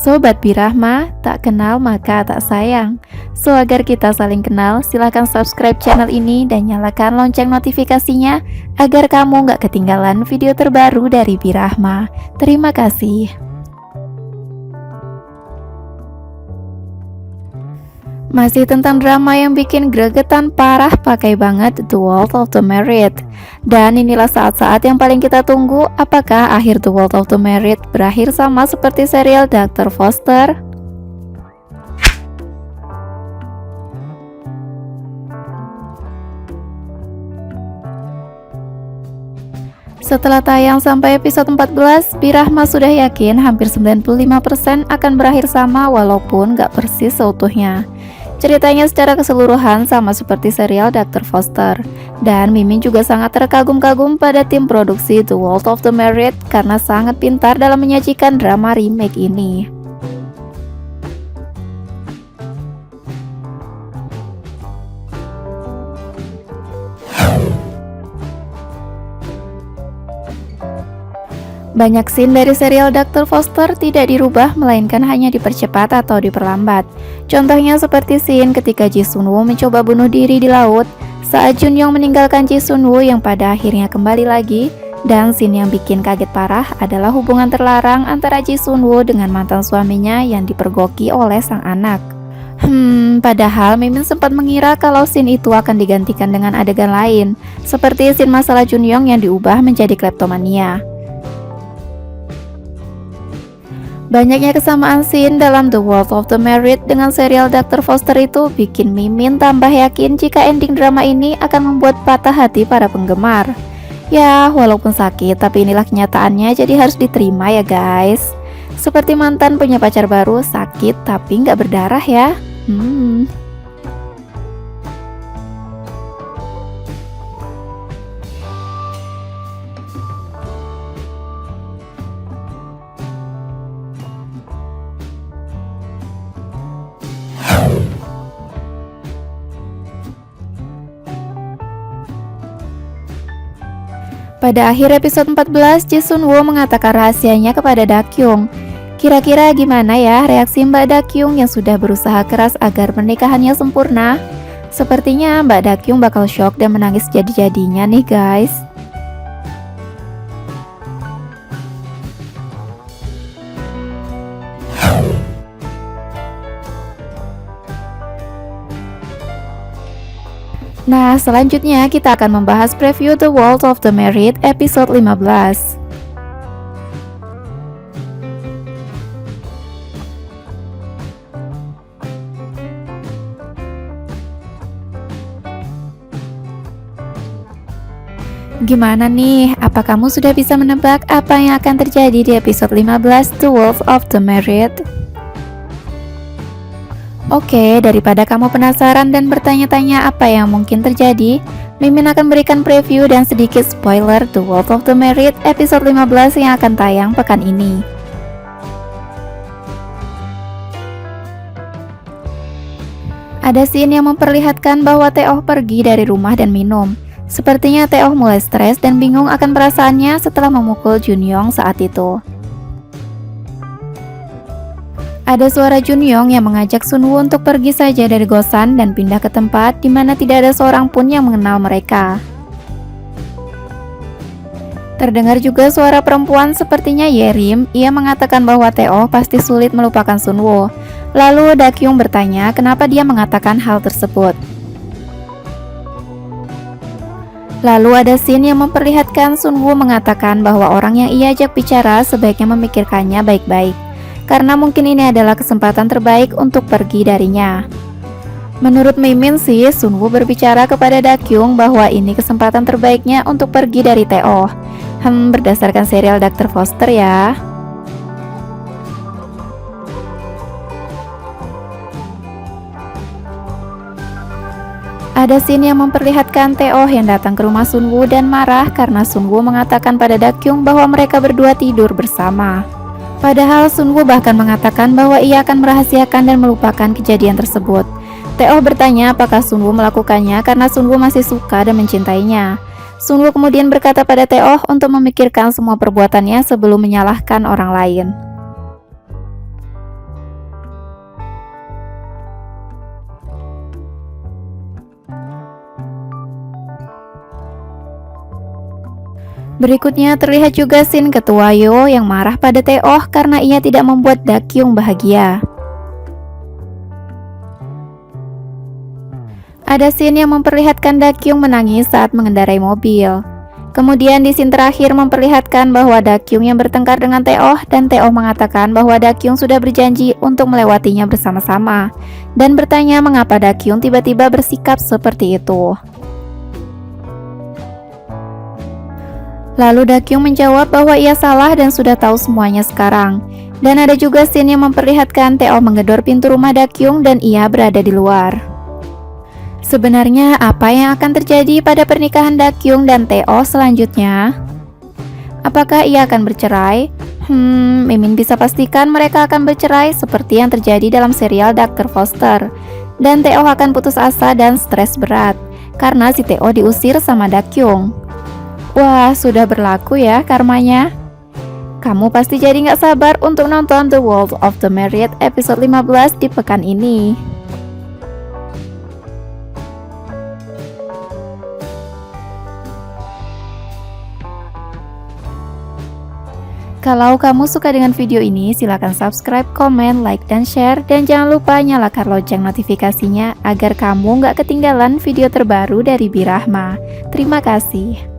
Sobat Birahma, tak kenal maka tak sayang. So agar kita saling kenal, silahkan subscribe channel ini dan nyalakan lonceng notifikasinya agar kamu gak ketinggalan video terbaru dari Birahma. Terima kasih. Masih tentang drama yang bikin gregetan parah, pakai banget The World of the Married. Dan inilah saat-saat yang paling kita tunggu. Apakah akhir The World of the Married berakhir sama seperti serial Dr. Foster? Setelah tayang sampai episode 14, Birahma sudah yakin hampir 95% akan berakhir sama walaupun gak persis seutuhnya. Ceritanya secara keseluruhan sama seperti serial Dr. Foster. Dan Mimin juga sangat terkagum-kagum pada tim produksi The World of the Married karena sangat pintar dalam menyajikan drama remake ini. Banyak scene dari serial Dr. Foster tidak dirubah, melainkan hanya dipercepat atau diperlambat. Contohnya seperti scene ketika Ji Sun-woo mencoba bunuh diri di laut, saat Jun Yong meninggalkan Ji Sun-woo yang pada akhirnya kembali lagi, dan scene yang bikin kaget parah adalah hubungan terlarang antara Ji Sun-woo dengan mantan suaminya yang dipergoki oleh sang anak. Padahal Mimin sempat mengira kalau scene itu akan digantikan dengan adegan lain, seperti scene masalah Jun Yong yang diubah menjadi kleptomania. Banyaknya kesamaan scene dalam The World of the Married dengan serial Dr. Foster itu bikin Mimin tambah yakin jika ending drama ini akan membuat patah hati para penggemar. Ya, walaupun sakit, tapi inilah kenyataannya, jadi harus diterima ya guys. Seperti mantan punya pacar baru, sakit tapi nggak berdarah ya. Pada akhir episode 14, Ji Sun-woo mengatakan rahasianya kepada Dakyung. Kira-kira gimana ya reaksi Mbak Dakyung yang sudah berusaha keras agar pernikahannya sempurna? Sepertinya Mbak Dakyung bakal shock dan menangis jadi-jadinya nih guys. Nah, selanjutnya kita akan membahas preview The World of the Married episode 15. Gimana nih? Apa kamu sudah bisa menebak apa yang akan terjadi di episode 15 The World of the Married? Oke, daripada kamu penasaran dan bertanya-tanya apa yang mungkin terjadi, Mimin akan berikan preview dan sedikit spoiler The World of the Married episode 15 yang akan tayang pekan ini. Ada scene yang memperlihatkan bahwa Tae-oh pergi dari rumah dan minum. Sepertinya Tae-oh mulai stres dan bingung akan perasaannya setelah memukul Jun Yong saat itu. Ada suara Jun Yong yang mengajak Sun-woo untuk pergi saja dari Gosan dan pindah ke tempat di mana tidak ada seorang pun yang mengenal mereka. Terdengar juga suara perempuan sepertinya Yerim. Ia mengatakan bahwa Tae-oh pasti sulit melupakan Sun-woo. Lalu Dakyung bertanya kenapa dia mengatakan hal tersebut. Lalu ada scene yang memperlihatkan Sun-woo mengatakan bahwa orang yang ia ajak bicara sebaiknya memikirkannya baik-baik, karena mungkin ini adalah kesempatan terbaik untuk pergi darinya. Menurut Mimin sih, Sun-woo berbicara kepada Dakyung bahwa ini kesempatan terbaiknya untuk pergi dari Tae-oh. Berdasarkan serial Dr. Foster ya. Ada scene yang memperlihatkan Tae-oh yang datang ke rumah Sun-woo dan marah karena Sun-woo mengatakan pada Dakyung bahwa mereka berdua tidur bersama. Padahal Sun-woo bahkan mengatakan bahwa ia akan merahasiakan dan melupakan kejadian tersebut. Tae-oh bertanya apakah Sun-woo melakukannya karena Sun-woo masih suka dan mencintainya. Sun-woo kemudian berkata pada Tae-oh untuk memikirkan semua perbuatannya sebelum menyalahkan orang lain. Berikutnya terlihat juga scene Ketua Yo yang marah pada Tae-oh karena ia tidak membuat Dakyung bahagia. Ada scene yang memperlihatkan Dakyung menangis saat mengendarai mobil. Kemudian di scene terakhir memperlihatkan bahwa Dakyung yang bertengkar dengan Tae-oh dan Tae-oh mengatakan bahwa Dakyung sudah berjanji untuk melewatinya bersama-sama dan bertanya mengapa Dakyung tiba-tiba bersikap seperti itu. Lalu Dakyung menjawab bahwa ia salah dan sudah tahu semuanya sekarang. Dan ada juga scene yang memperlihatkan Tae-oh menggedor pintu rumah Dakyung dan ia berada di luar. Sebenarnya apa yang akan terjadi pada pernikahan Dakyung dan Tae-oh selanjutnya? Apakah ia akan bercerai? Mimin bisa pastikan mereka akan bercerai seperti yang terjadi dalam serial Dr. Foster. Dan Tae-oh akan putus asa dan stres berat karena si Tae-oh diusir sama Dakyung. Wah, sudah berlaku ya karmanya. Kamu pasti jadi nggak sabar untuk nonton The World of the Married episode 15 di pekan ini. Kalau kamu suka dengan video ini, silakan subscribe, komen, like, dan share. Dan jangan lupa nyalakan lonceng notifikasinya agar kamu nggak ketinggalan video terbaru dari Birahma. Terima kasih.